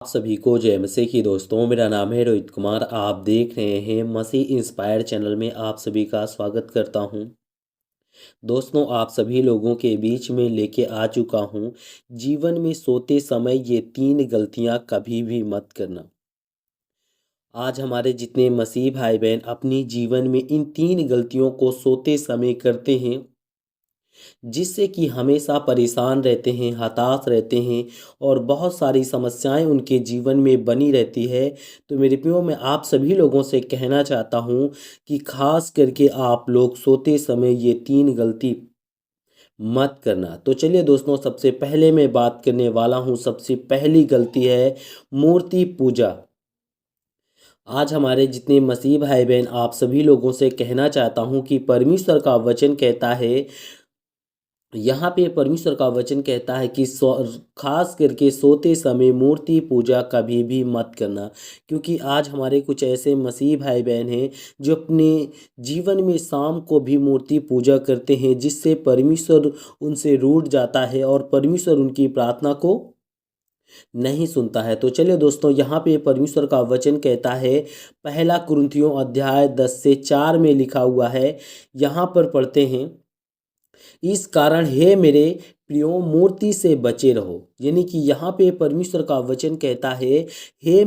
आप सभी को जय मसीह की दोस्तों। मेरा नाम है रोहित कुमार। आप देख रहे हैं मसीह इंस्पायर चैनल में आप सभी का स्वागत करता हूं। दोस्तों, आप सभी लोगों के बीच में लेके आ चुका हूं जीवन में सोते समय ये 3 गलतियां कभी भी मत करना। आज हमारे जितने मसीह भाई बहन अपनी जीवन में इन 3 गलतियों को सोते समय करते हैं, जिससे कि हमेशा परेशान रहते हैं, हताश रहते हैं और बहुत सारी समस्याएं उनके जीवन में बनी रहती है। तो मेरे प्रियो, मैं आप सभी लोगों से कहना चाहता हूं कि खास करके आप लोग सोते समय ये 3 गलती मत करना। तो चलिए दोस्तों, सबसे पहले मैं बात करने वाला हूं। सबसे पहली गलती है मूर्ति पूजा। आज हमारे जितने मसीह भाई बहन आप सभी लोगों से कहना चाहता हूं कि परमेश्वर का वचन कहता है, यहाँ पे परमेश्वर का वचन कहता है कि खास करके सोते समय मूर्ति पूजा कभी भी मत करना। क्योंकि आज हमारे कुछ ऐसे मसीह भाई बहन हैं जो अपने जीवन में शाम को भी मूर्ति पूजा करते हैं, जिससे परमेश्वर उनसे रूठ जाता है और परमेश्वर उनकी प्रार्थना को नहीं सुनता है। तो चलिए दोस्तों, यहाँ पे परमेश्वर का वचन कहता है, पहला कुरिन्थियों अध्याय 10 से 4 में लिखा हुआ है। यहाँ पर पढ़ते हैं, इस कारण हे मेरे प्रियो मूर्ति से बचे रहो। यानी कि यहाँ पे परमेश्वर का वचन कहता है, हे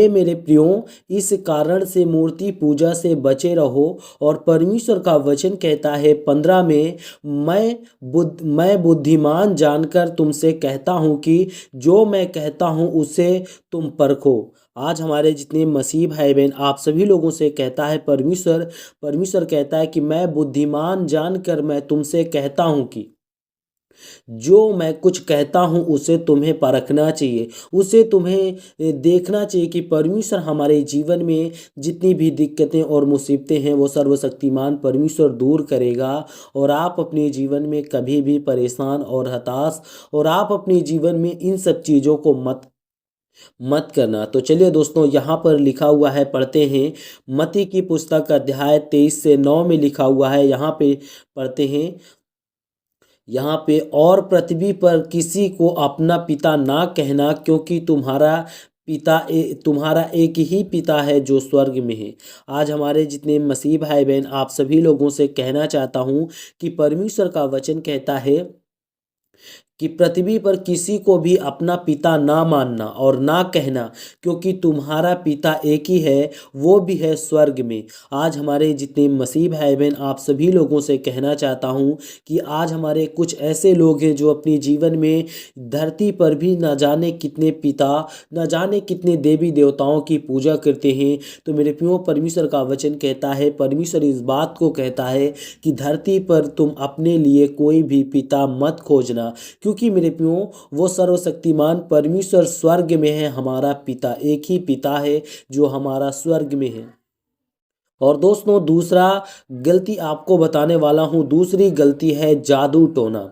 मेरे प्रियो, इस कारण से मूर्ति पूजा से बचे रहो। और परमेश्वर का वचन कहता है 15 में, मैं बुद्धिमान जानकर तुमसे कहता हूँ कि जो मैं कहता हूँ उसे तुम परखो। आज हमारे जितने मसीह भाई बहन आप सभी लोगों से कहता है परमेश्वर परमेश्वर कहता है कि मैं बुद्धिमान जानकर मैं तुमसे कहता हूं कि जो मैं कुछ कहता हूं उसे तुम्हें परखना चाहिए, उसे तुम्हें देखना चाहिए कि परमेश्वर हमारे जीवन में जितनी भी दिक्कतें और मुसीबतें हैं वो सर्वशक्तिमान परमेश्वर दूर करेगा। और आप अपने जीवन में कभी भी परेशान और हताश और आप अपने जीवन में इन सब चीज़ों को मत मत करना। तो चलिए दोस्तों, यहाँ पर लिखा हुआ है, पढ़ते हैं। मत्ती की पुस्तक अध्याय 23 से 9 में लिखा हुआ है। यहाँ पे पढ़ते हैं, यहाँ पे, और पृथ्वी पर किसी को अपना पिता ना कहना, क्योंकि तुम्हारा एक ही पिता है जो स्वर्ग में है। आज हमारे जितने मसीह भाई बहन आप सभी लोगों से कहना चाहता हूँ कि परमेश्वर का वचन कहता है कि पृथ्वी पर किसी को भी अपना पिता ना मानना और ना कहना, क्योंकि तुम्हारा पिता एक ही है, वो भी है स्वर्ग में। आज हमारे जितने मसीह भाई बहन आप सभी लोगों से कहना चाहता हूँ कि आज हमारे कुछ ऐसे लोग हैं जो अपने जीवन में धरती पर भी न जाने कितने पिता, न जाने कितने देवी देवताओं की पूजा करते हैं। तो मेरे प्रियो, परमेश्वर का वचन कहता है, परमेश्वर इस बात को कहता है कि धरती पर तुम अपने लिए कोई भी पिता मत खोजना, क्योंकि मेरे प्रियो, वो सर्वशक्तिमान परमेश्वर स्वर्ग में है। हमारा पिता एक ही पिता है जो हमारा स्वर्ग में है। और दोस्तों, दूसरा गलती आपको बताने वाला हूं। दूसरी गलती है जादू टोना।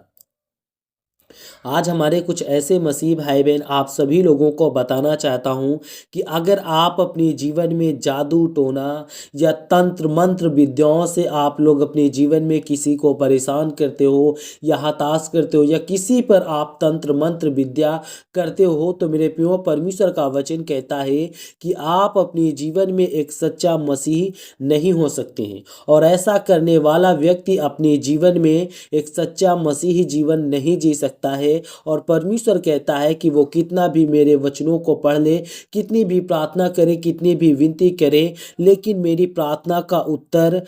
आज हमारे कुछ ऐसे मसीह भाई बहन आप सभी लोगों को बताना चाहता हूं कि अगर आप अपने जीवन में जादू टोना या तंत्र मंत्र विद्याओं से आप लोग अपने जीवन में किसी को परेशान करते हो या हताश करते हो या किसी पर आप तंत्र मंत्र विद्या करते हो, तो मेरे प्रियो, परमेश्वर का वचन कहता है कि आप अपने जीवन में एक सच्चा मसीह नहीं हो सकते हैं। और ऐसा करने वाला व्यक्ति अपने जीवन में एक सच्चा मसीही जीवन नहीं जी सकता है। और परमेश्वर कहता है कि वो कितना भी मेरे वचनों को पढ़ ले, कितनी भी प्रार्थना करे, कितनी भी विनती करे, लेकिन मेरी प्रार्थना का उत्तर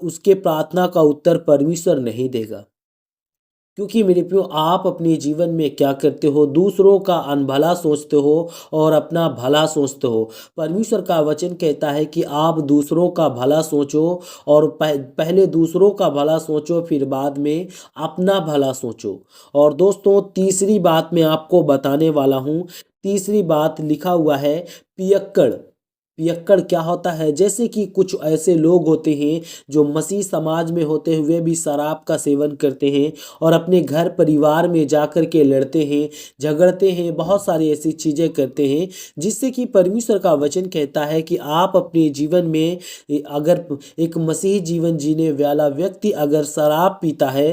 उसके प्रार्थना का उत्तर परमेश्वर नहीं देगा। क्योंकि मेरे प्रियो, आप अपने जीवन में क्या करते हो, दूसरों का अनभला सोचते हो और अपना भला सोचते हो। परमेश्वर का वचन कहता है कि आप दूसरों का भला सोचो और पहले दूसरों का भला सोचो, फिर बाद में अपना भला सोचो। और दोस्तों, तीसरी बात मैं आपको बताने वाला हूँ। तीसरी बात लिखा हुआ है, पियक्कड़। पियक्कड़ क्या होता है? जैसे कि कुछ ऐसे लोग होते हैं जो मसीह समाज में होते हुए भी शराब का सेवन करते हैं और अपने घर परिवार में जाकर के लड़ते हैं, झगड़ते हैं, बहुत सारी ऐसी चीज़ें करते हैं, जिससे कि परमेश्वर का वचन कहता है कि आप अपने जीवन में अगर एक मसीही जीवन जीने वाला व्यक्ति अगर शराब पीता है,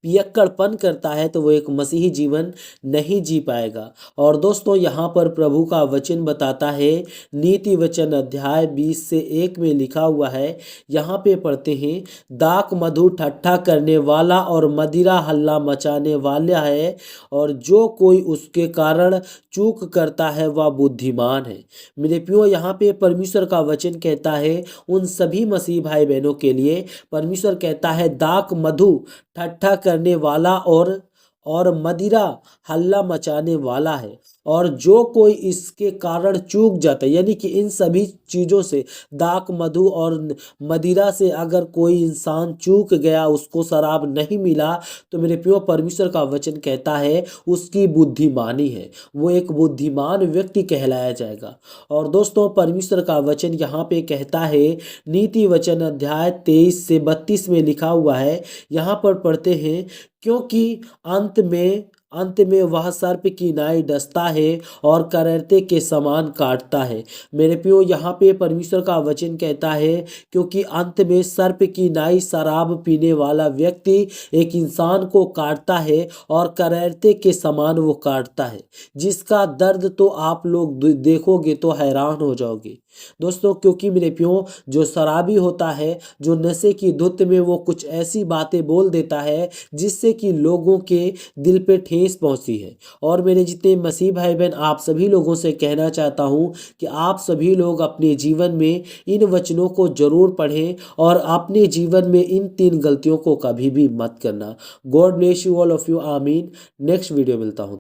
पियक्कड़पन करता है तो वो एक मसीही जीवन नहीं जी पाएगा। और दोस्तों यहाँ पर प्रभु का वचन बताता है, नीति वचन अध्याय 20 से 1 में लिखा हुआ है, यहाँ पे पढ़ते हैं, दाक मधु ठट्ठा करने वाला और मदिरा हल्ला मचाने वाला है, और जो कोई उसके कारण चूक करता है वह बुद्धिमान है। मेरे प्रियो, यहाँ पे परमेश्वर का वचन कहता है उन सभी मसीह भाई बहनों के लिए, परमेश्वर कहता है दाक मधु ठट्ठा करने वाला और मदिरा हल्ला मचाने वाला है, और जो कोई इसके कारण चूक जाता है, यानी कि इन सभी चीज़ों से, दाक मधु और मदिरा से अगर कोई इंसान चूक गया, उसको शराब नहीं मिला, तो मेरे प्रियो परमेश्वर का वचन कहता है उसकी बुद्धिमानी है, वो एक बुद्धिमान व्यक्ति कहलाया जाएगा। और दोस्तों परमेश्वर का वचन यहाँ पे कहता है, नीति वचन अध्याय 23 से 32 में लिखा हुआ है, यहाँ पर पढ़ते हैं, क्योंकि अंत में वह सर्प की नाई डसता है और करैते के समान काटता है। मेरे प्रियो, यहाँ पे परमेश्वर का वचन कहता है, क्योंकि अंत में सर्प की नाई शराब पीने वाला व्यक्ति एक इंसान को काटता है और करैते के समान वो काटता है, जिसका दर्द तो आप लोग देखोगे तो हैरान हो जाओगे दोस्तों। क्योंकि मेरे प्रियो, जो शराबी होता है, जो नशे की धुत में वो कुछ ऐसी बातें बोल देता है जिससे कि लोगों के दिल पे ठेस पहुंचती है। और मेरे जितने मसीह भाई बहन, आप सभी लोगों से कहना चाहता हूं कि आप सभी लोग अपने जीवन में इन वचनों को जरूर पढ़ें और अपने जीवन में इन 3 गलतियों को कभी भी मत करना। God bless you all of you. आमीन। नेक्स्ट वीडियो मिलता हूं।